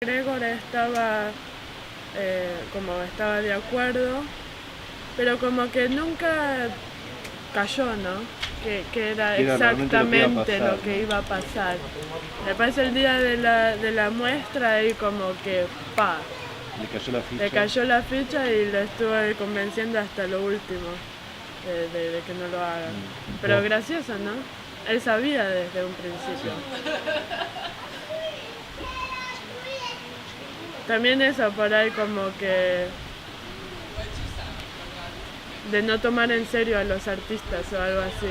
Gregor estaba como estaba de acuerdo, pero como que nunca cayó, ¿no? Que era exactamente lo que iba a pasar. Me parece el día de la muestra y como que pa, le cayó la ficha y lo estuve convenciendo hasta lo último de que no lo haga. Pero gracioso, ¿no? Él sabía desde un principio. También eso por ahí como que de no tomar en serio a los artistas o algo así.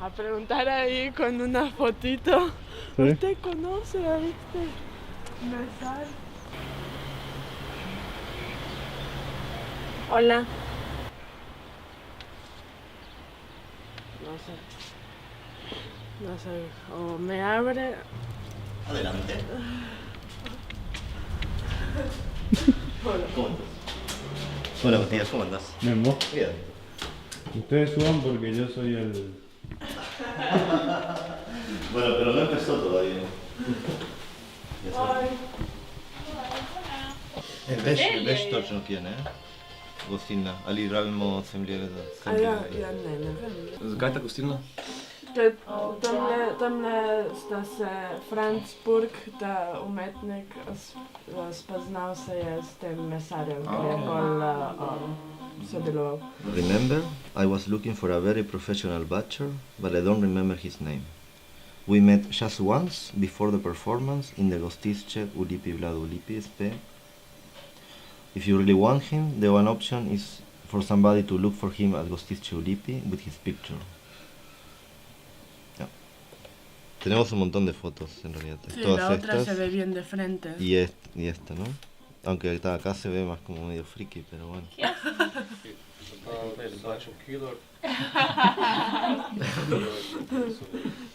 A preguntar ahí con una fotito. ¿Sí? ¿Usted conoce a este Mesar? Hola. No sé, o me abre. Adelante. Hola. ¿Cómo estás? Hola, Matías, ¿cómo andás? Bien, ¿vos? Bien. Ustedes suban porque yo soy el... Bueno, pero no empezó todavía. Veš točno kje, ne? Gostilna. Ali rabimo semlje za semlje? Ne. Zakaj ta gostilna? Tamle sta se Franz Purg, ta umetnik, spoznal se je s tem mesarjem, ki je bolj sodeloval. Remember, I was looking for a very professional butcher, but I don't remember his name. We met just once before the performance in the Gostišće Ulipi Vlad Ulipi SP. If you really want him, the one option is for somebody to look for him at Gostišće Ulipi with his picture. Yeah. Tenemos un montón de fotos en realidad. Sí, todas la otra estas se ve bien de frente. y esta, ¿no? Aunque acá se ve más como medio friki, pero bueno.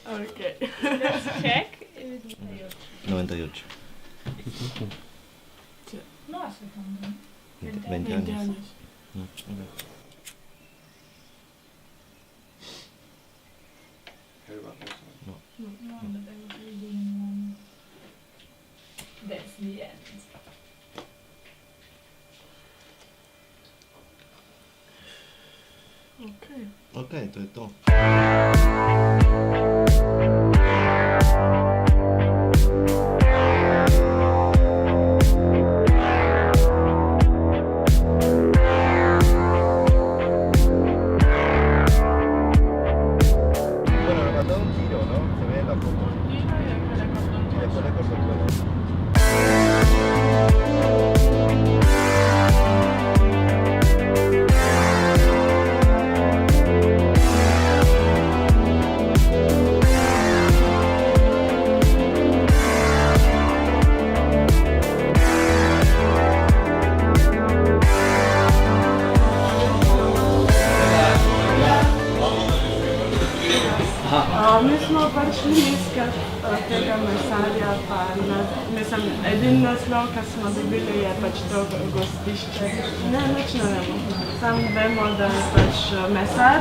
Okay. Let's check. 98. No hace tanto. 20 años. Mm, okay. No, but I was reading that's the end. Okay. Ok, to je to. Bueno, le mandó un giro, ¿no? Se ve en la foto. Y después le cortó el cuello. Mi smo prišli iskat tega mesarja, pa mislim, edini naslov, ki smo dobili, je pač to gostišče. Ne, nič ne vemo. Sam vemo, da je pač mesar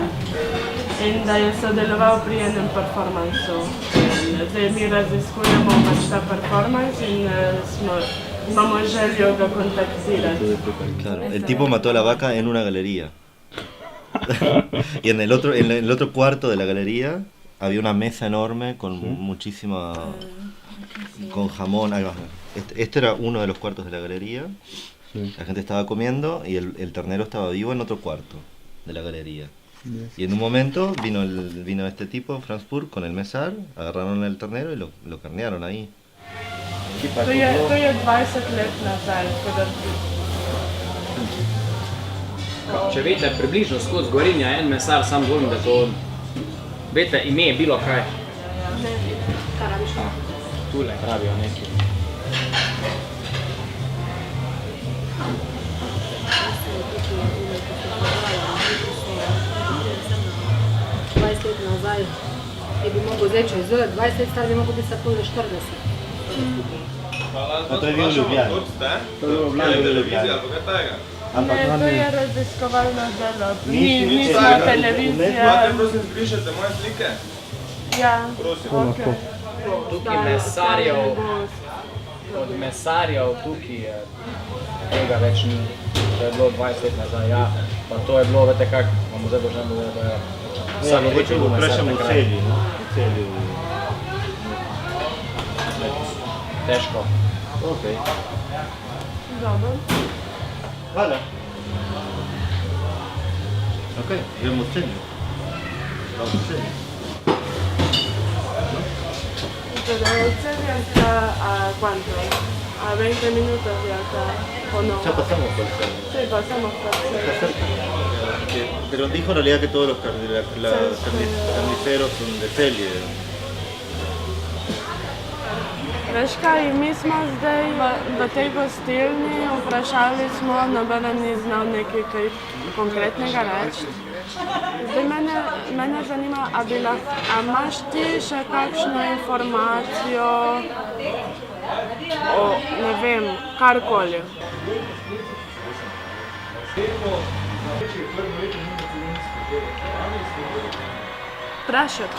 in da je sodeloval pri enem performansu. Zdaj mi raziskujemo pač ta performans in imamo željo ga kontaktirati. Claro, el tipo mató a la vaca en una galería. Y en el otro cuarto de la galería había una mesa enorme con muchísima... con jamón. Este era uno de los cuartos de la galería. Sí. La gente estaba comiendo y el ternero estaba vivo en otro cuarto de la galería. Yes. Y en un momento vino este tipo, Franz Purg, con el mesar, agarraron el ternero y lo carnearon ahí. To je 20 let nazaj, tako da Če veste približno skozi Gorinja en mesar, sam dvomim, da to veste ime bilo kaj. Tule pravijo neki. Nazaj, je bi mogel zdaj čez 20 let, bi mogel biti tako za 40. To je bil Ljubljana. To je bilo Ljubljana. Ne, to je raziskovalno delo. Ni smo televizija. Lahko prosim zbrišete moje slike? Ja, Prosim. okej. tukaj od mesarjev tukaj tega več ni. To je bilo 20 let nazaj, ja. Pa to je bilo, vete kak, vam zdaj božem bilo, da je Ja, mogoče bo vprašamo v Celju, no? V Celju. težko. Okej. Dobro. Hvala. Okej, gremo v Celju. Vamos v Celju. Pero Celia está a ¿cuánto? A 20 minutos de acá, ¿o no? Ya pasamos por el Celju. Sí, pasamos por Está Celia. cerca. Pero dijo en realidad que todos los carniceros son de Celje. Veš kaj, mi smo zdaj v tej gostilni, vprašali smo, nobeden ni znal nekaj kaj konkretnega reči. Zdaj mene zanima, a imaš ti še kakšno informacijo o, ne vem, karkoli? Prašek.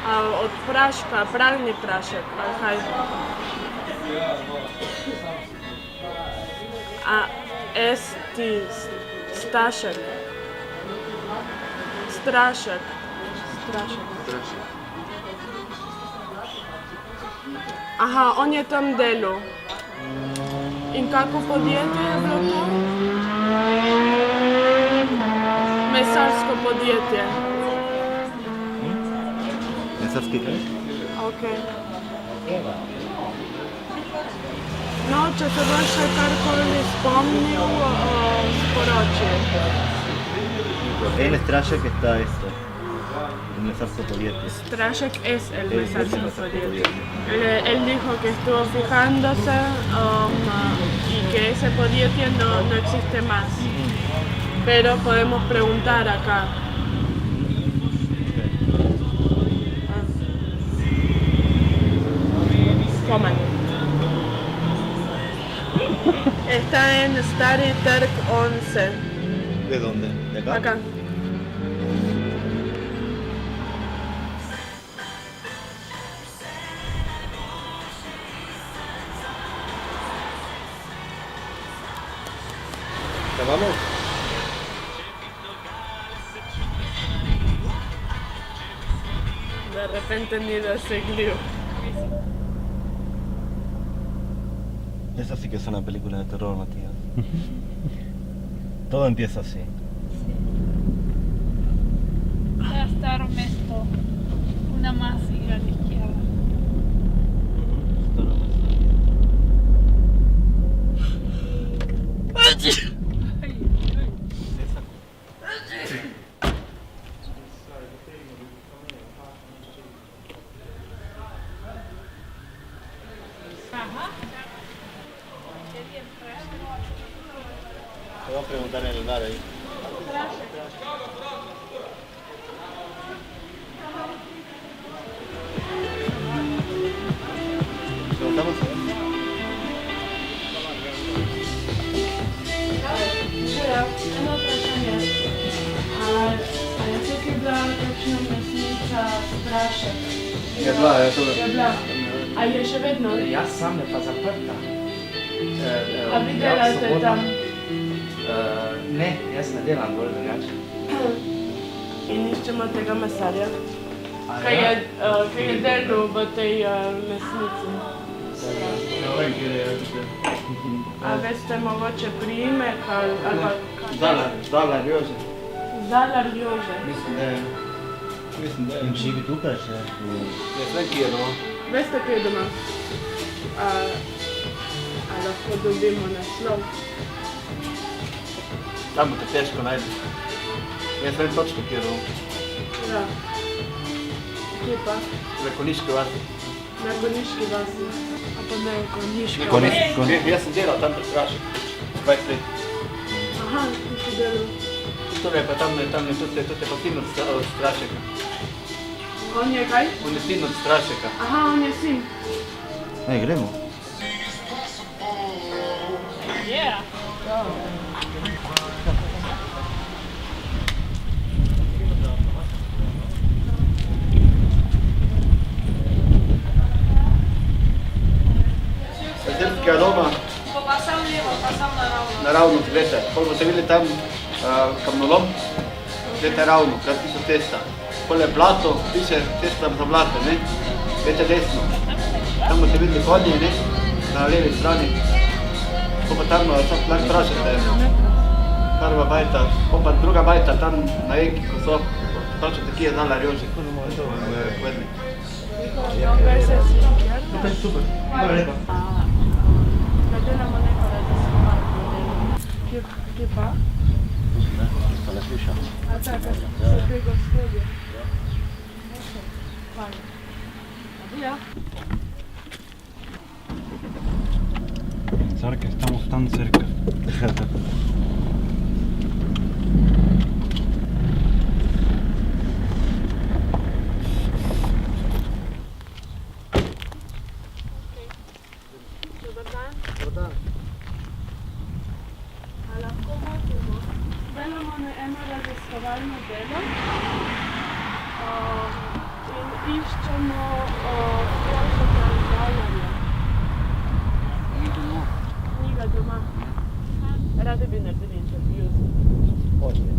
A od praška, pralni prašek, ali kaj? A esti stašek? Strašek. Aha, on je tam delal. In kako podjetje je bilo to? Mesarsko podjetje. Mesarski kaj? Okej. No, če se boš še karkoli spomnil, sporoči. En Strašek está esto. El mesarsko podjetje. Strašek es el Es el mesarsko mesarsko podjetje. podjetje. Él dijo que estuvo fijándose y que ese podjetje no existe más. Pero podemos preguntar acá. Coman. Está en Stari Trg 11. ¿De dónde? ¿De acá? Acá. ¿Ya vamos? De repente ni lo seguió. Esa sí que es una película de terror, Matías. Todo empieza así. Va a estar esto, una masiga a la izquierda. Te voy a preguntar en el bar ahí. Preguntamos a ver. Eno vprašanje. A je tukaj bila kakšna mesnica Strašek? Je bila, je to. Je bila. A je še vedno? Jaz sam je pa zaprta. A vi delate tam? Ne, jaz ne delam bolj drugače. In iščemo tega mesarja, kaj je delal v tej mesnici. Ne vem, kje je. A veste mogoče priimek ali pa... Dalar Jože. Dalar Jože. Mislim, da je. In živi tukaj še? Jaz ne kje, no. Veste, kaj je doma? a lahko dobimo naslov. Tam bo te težko najti. Jaz vem točno, kjer je. Ja. Kje pa? V Konjiški vasi. Na Konjiški vasi. A pa ne v Konjiški vasi. Jaz sem delal tam pri Strašek. 20 let. Aha, ti si delal. Torej pa tam je tudi pa sin od Strašeka. On je kaj? On je sin od Strašeka. Aha, on je sin. Gremo. Yeah. Srpskega doma. Pa sam levo, pa sam naravno. Naravno, gledajte. Ko boste videli tam kamnolom, gledajte ravno, krat piše cesta. Pole blato, piše cesta za blate, ne? Gledajte desno. Tam boste videli konje, ne? Na levi strani. Ko pa tam lahko vprašate. Prva bajta, ko pa druga bajta tam na Eki, ko so. Vprašate, kje je znala Rjožik. Vedni. Kaj se si? To je super. Hvala lepa. Da delamo neko raziskovalno delo. Kje pa? Hvala sliša. A tako, se te gospodje. Fajn. Ja. Pensar que estamos tan cerca. Dobar dan. A lahko motimo? Delamo na eno raziskovalno delo in iščemo Jožeta Zalarja. Ni ga doma. Radi bi naredili intervju z njim.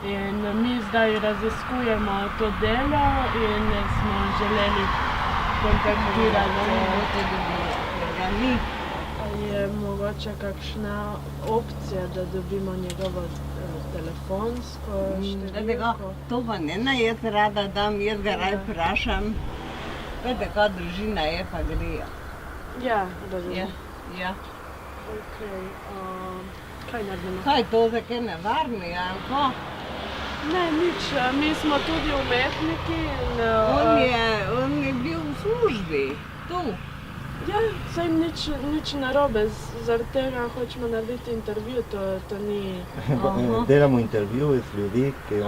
In mi zdaj raziskujemo to delo in smo želeli kontaktirati. Ali je mogoče kakšna opcija, da dobimo njegovo telefonsko številko? To pa ne, jaz rada dam, jaz ga raj vprašam. Vete, kaj družina je, pa grejo. Ja, razumem. Ja. Okej, kaj naredimo? Kaj to, za kaj nevarni, ali ko? Ne, nič, mi smo tudi umetniki in... On je bil v službi, tu. Ja, saj nič narobe, zaradi tega hočemo narediti intervju, to ni... Delamo intervjuje z ljudi, ki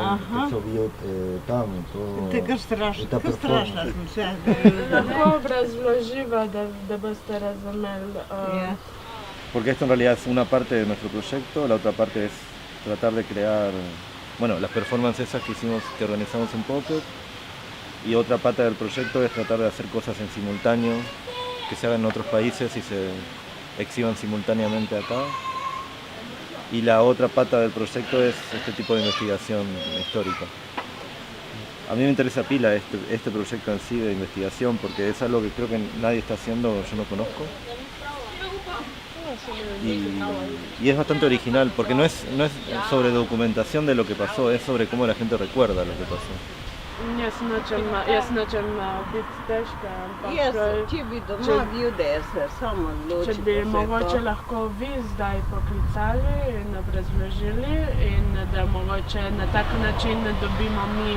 so bili tam. Tega strašna sem se. Lahko obrazloživa, da boste razumeli. Porque esto en realidad es una parte de nuestro proyecto, la otra parte es tratar de crear, bueno, las performances esas que organizamos en Puppet, y otra pata del proyecto es tratar de hacer cosas en simultáneo, que se hagan en otros países y se exhiban simultáneamente acá. Y la otra pata del proyecto es este tipo de investigación histórica. A mí me interesa pila este proyecto en sí de investigación, porque es algo que creo que nadie está haciendo, yo no conozco. Y es bastante original, porque no es sobre documentación de lo que pasó, es sobre cómo la gente recuerda lo que pasó. Jaz nočem biti težka, ampak Če bi doma bil, da se samo odloči. če bi mogoče lahko vi zdaj poklicali in obrazložili in da mogoče na tak način dobimo mi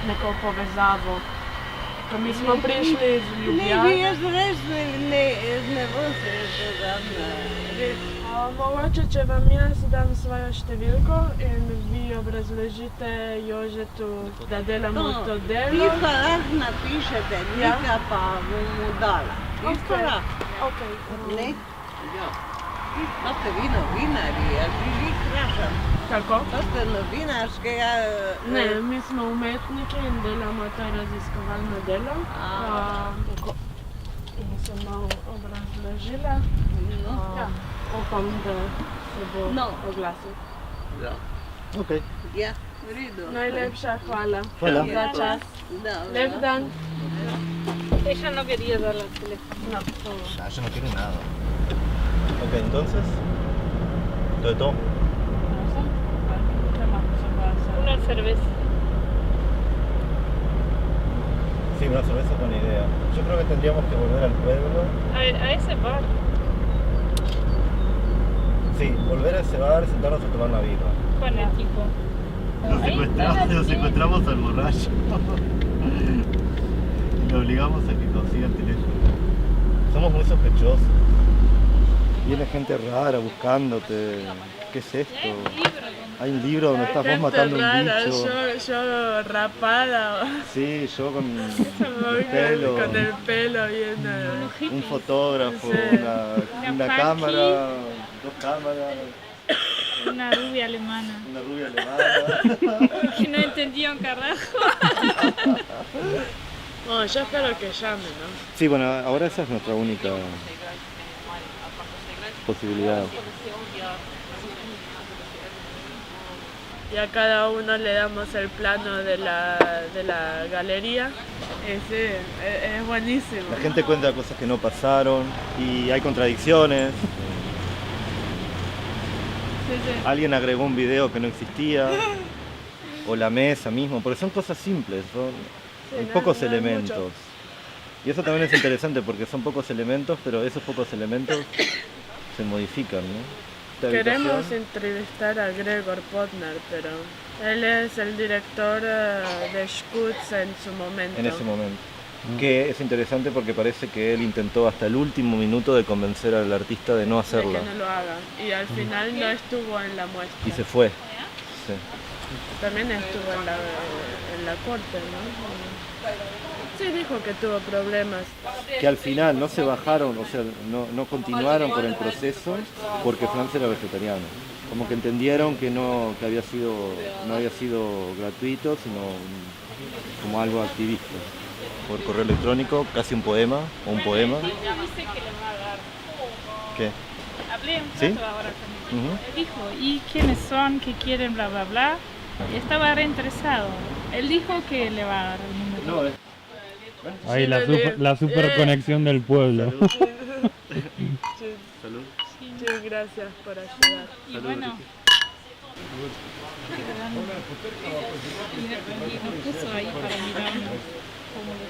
neko povezavo. Ko mi smo prišli iz Ljubljane. Ne, jaz res ne boste dodati, res. Mogoče, če vam jaz dam svojo številko in vi obrazložite Jožetu, da delamo to delo. Vi pa lahko napišete, Nika pa bom mu dala. Okej. Ne? Ja. To ste vi novinarji, jaz bi vi vprašam. Kako? To ste novinarskega... Ne, mi smo umetniki in delamo to raziskovalno delo. In sem malo obrazložila. Upam, da se bo oglasil. Ja. Ok. Ja, v redu. Najlepša hvala Hvala. za čas. Lep dan. Ella no quería dar el teléfono. No, todo. Yo no quiero nada. Ok, entonces, ¿todo de todo? Una cerveza. Sí, una cerveza es buena idea. Yo creo que tendríamos que volver al pueblo. A ese bar. Sí, volver a ese bar, sentarnos a tomar la birra. Con el tipo. Nos secuestramos al borracho. Y lo obligamos a que consiga el teléfono. Somos muy sospechosos. Viene gente rara buscándote. ¿Qué es esto? Hay un libro donde estás vos matando un bicho. Yo rapada. Sí, yo con el pelo. Con el pelo viendo. Un fotógrafo, Sí. una cámara, 2 cámaras, Una rubia alemana. una rubia alemana. Que no entendía un carajo. Bueno, yo espero que llame, ¿no? Sí, bueno, ahora esa es nuestra única posibilidad. Y a cada uno le damos el plano de la galería. Sí, es buenísimo. La gente cuenta cosas que no pasaron y hay contradicciones. Sí, sí. Alguien agregó un video que no existía, o la mesa mismo, porque son cosas simples, hay no, pocos no hay elementos. mucho. Y eso también es interesante porque son pocos elementos, pero esos pocos elementos se modifican, ¿no? Esta Queremos habitación- entrevistar a Gregor Pottner, pero él es el director de Schutz en su momento. en ese momento. Que es interesante porque parece que él intentó hasta el último minuto de convencer al artista de no De hacerla. que no lo haga. Y al final no estuvo en la muestra. Y se fue. Sí. También estuvo en la corte, ¿no? Sí, dijo que tuvo problemas. Que al final no se bajaron, o sea, no continuaron con el proceso porque Franz era vegetariano. Como que entendieron que no había sido gratuito, sino como algo activista. Por correo electrónico, casi un poema o un poema. Él dice que le va a dar. ¿Qué? Hablé un ¿Sí? rato ahora con él. Ujú. Él dijo, ¿y quiénes son? ¿Qué quieren? Bla, bla, bla. Y estaba reinteresado. Él dijo que le va a dar el número. Ahí Sí, la, lo super, leí. la super conexión del pueblo. Sí, Salud. sí, gracias por ayudar. Y bueno. Y nos puso ahí para mirarnos cómo lo